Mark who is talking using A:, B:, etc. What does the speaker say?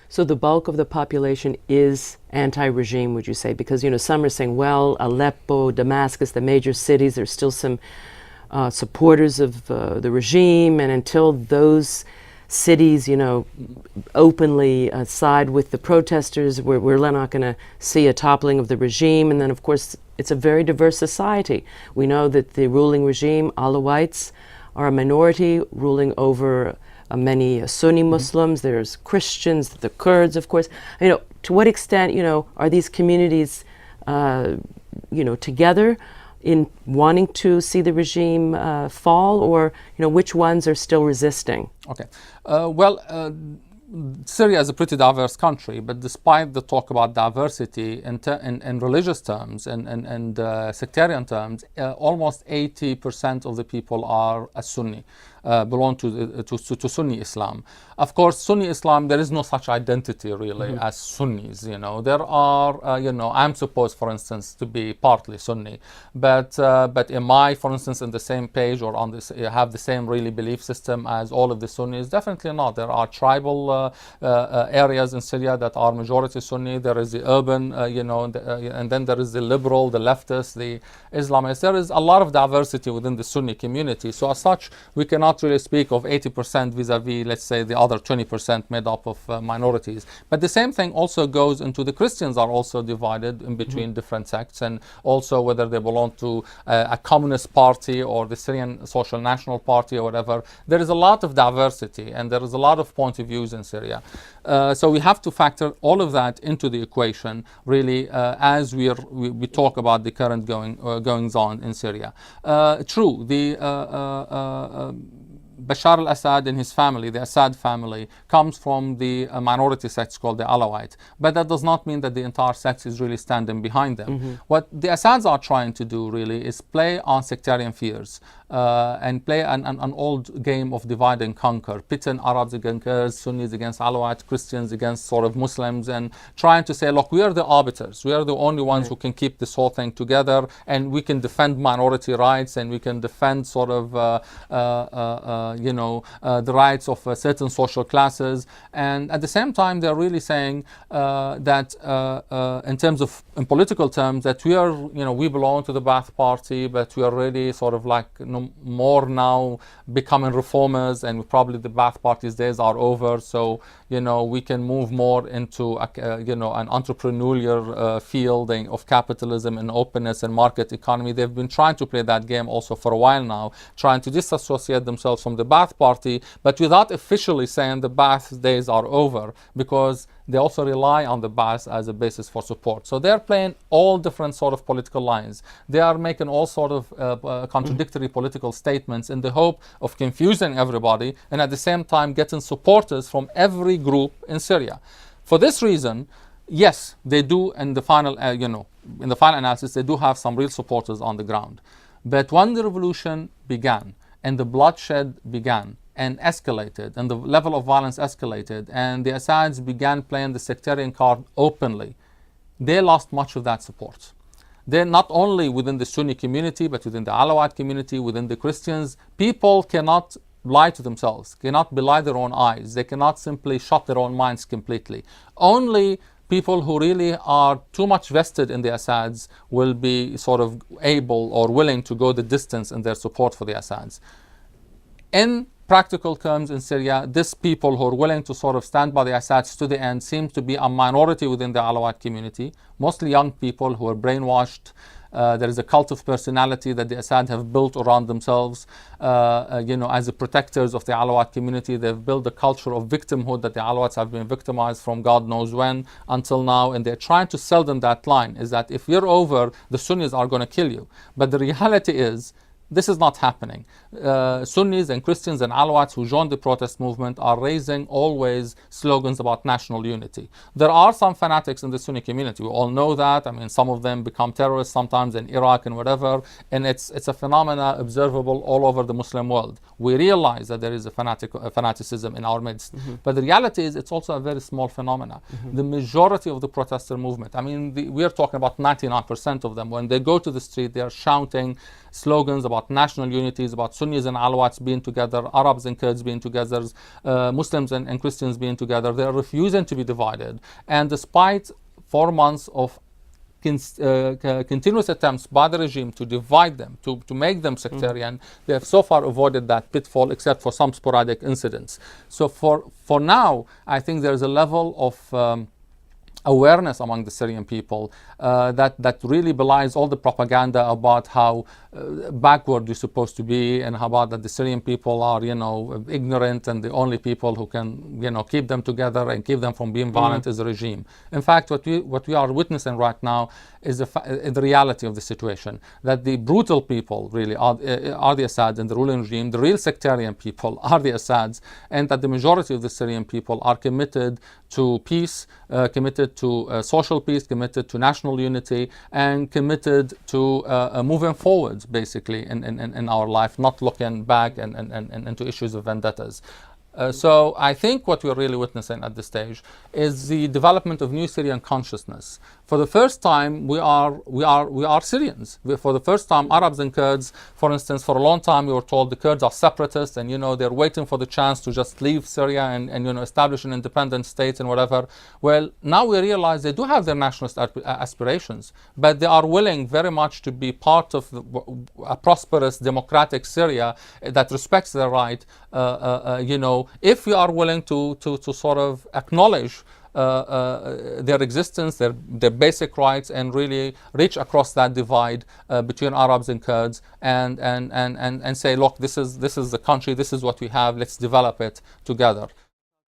A: So the bulk of the population is anti-regime, would you say? Because, some are saying, well, Aleppo, Damascus, the major cities, there's still some supporters of the regime, and until those cities, openly side with the protesters, we're not going to see a toppling of the regime. And then, of course, it's a very diverse society. We know that the ruling regime, Alawites, are a minority ruling over many Sunni Muslims. There's Christians, the Kurds, of course. To what extent, are these communities, together in wanting to see the regime fall, or, which ones are still resisting?
B: Okay. Syria is a pretty diverse country, but despite the talk about diversity in religious terms and sectarian terms, almost 80% of the people are a Sunni, belong to Sunni Islam. Of course, Sunni Islam, there is no such identity really as Sunnis. There are, I'm supposed, for instance, to be partly Sunni, but am I, for instance, in the same page or on this, have the same really belief system as all of the Sunnis? Definitely not. There are tribal areas in Syria that are majority Sunni. There is the urban, and then there is the liberal, the leftist, the Islamists. There is a lot of diversity within the Sunni community. So as such, we cannot really speak of 80% vis-a-vis, let's say, the other 20% made up of minorities. But the same thing also goes into the Christians are also divided in between different sects, and also whether they belong to a communist party or the Syrian Social National Party or whatever. There is a lot of diversity, and there is a lot of point of views in Syria. So we have to factor all of that into the equation, really, as we talk about the current goings on in Syria. True, the Bashar al-Assad and his family, the Assad family, comes from the minority sects called the Alawite. But that does not mean that the entire sect is really standing behind them. What the Assads are trying to do really is play on sectarian fears and play an old game of divide and conquer, pitting Arabs against Kurds, Sunnis against Alawite, Christians against sort of Muslims, and trying to say, look, we are the arbiters. We are the only ones who can keep this whole thing together, and we can defend minority rights, and we can defend sort of the rights of certain social classes. And at the same time, they're really saying that in political terms, that we are, we belong to the Ba'ath Party, but we are really sort of like more now becoming reformers, and probably the Ba'ath Party's days are over. So, we can move more into, an entrepreneurial field of capitalism and openness and market economy. They've been trying to play that game also for a while now, trying to disassociate themselves from the Ba'ath Party, but without officially saying the Ba'ath days are over, because they also rely on the Ba'ath as a basis for support. So they're playing all different sort of political lines. They are making all sort of contradictory political statements in the hope of confusing everybody, and at the same time getting supporters from every group in Syria. For this reason, yes, they do in the final, in the final analysis, they do have some real supporters on the ground. But when the revolution began and the bloodshed began and escalated, and the level of violence escalated, and the Assads began playing the sectarian card openly, they lost much of that support. They're not only within the Sunni community, but within the Alawite community, within the Christians. People cannot lie to themselves, cannot belie their own eyes. They cannot simply shut their own minds completely. Only people who really are too much vested in the Assads will be sort of able or willing to go the distance in their support for the Assads. In practical terms in Syria, these people who are willing to sort of stand by the Assads to the end seem to be a minority within the Alawite community, mostly young people who are brainwashed. There is a cult of personality that the Assad have built around themselves. As the protectors of the Alawite community, they've built a culture of victimhood that the Alawites have been victimized from God knows when until now, and they're trying to sell them that line, is that if you're over, the Sunnis are going to kill you. But the reality is, this is not happening. Sunnis and Christians and Alawites who joined the protest movement are raising always slogans about national unity. There are some fanatics in the Sunni community. We all know that. I mean, some of them become terrorists sometimes in Iraq and whatever, and it's a phenomena observable all over the Muslim world. We realize that there is a fanaticism in our midst, but the reality is it's also a very small phenomena. The majority of the protester movement, I mean, we are talking about 99% of them. When they go to the street, they are shouting slogans about national unities, about Sunnis and Alawites being together, Arabs and Kurds being together, Muslims and Christians being together. They are refusing to be divided. And despite 4 months of continuous attempts by the regime to divide them, to make them sectarian, they have so far avoided that pitfall, except for some sporadic incidents. So for now, I think there is a level of awareness among the Syrian people that really belies all the propaganda about how backward you're supposed to be, and how about that the Syrian people are, ignorant, and the only people who can, keep them together and keep them from being violent is the regime. In fact, what we are witnessing right now is the reality of the situation, that the brutal people really are the Assads and the ruling regime. The real sectarian people are the Assads, and that the majority of the Syrian people are committed to peace, committed to social peace, committed to national unity, and committed to moving forward, basically, in our life, not looking back and into issues of vendettas. So I think what we're really witnessing at this stage is the development of new Syrian consciousness. For the first time, we are Syrians. For the first time, Arabs and Kurds, for instance, for a long time we were told the Kurds are separatists, and they're waiting for the chance to just leave Syria and establish an independent state and whatever. Well, now we realize they do have their nationalist aspirations, but they are willing very much to be part of a prosperous, democratic Syria that respects their right. If we are willing to sort of acknowledge their existence, their basic rights, and really reach across that divide between Arabs and Kurds, and say, look, this is the country, this is what we have, let's develop it together.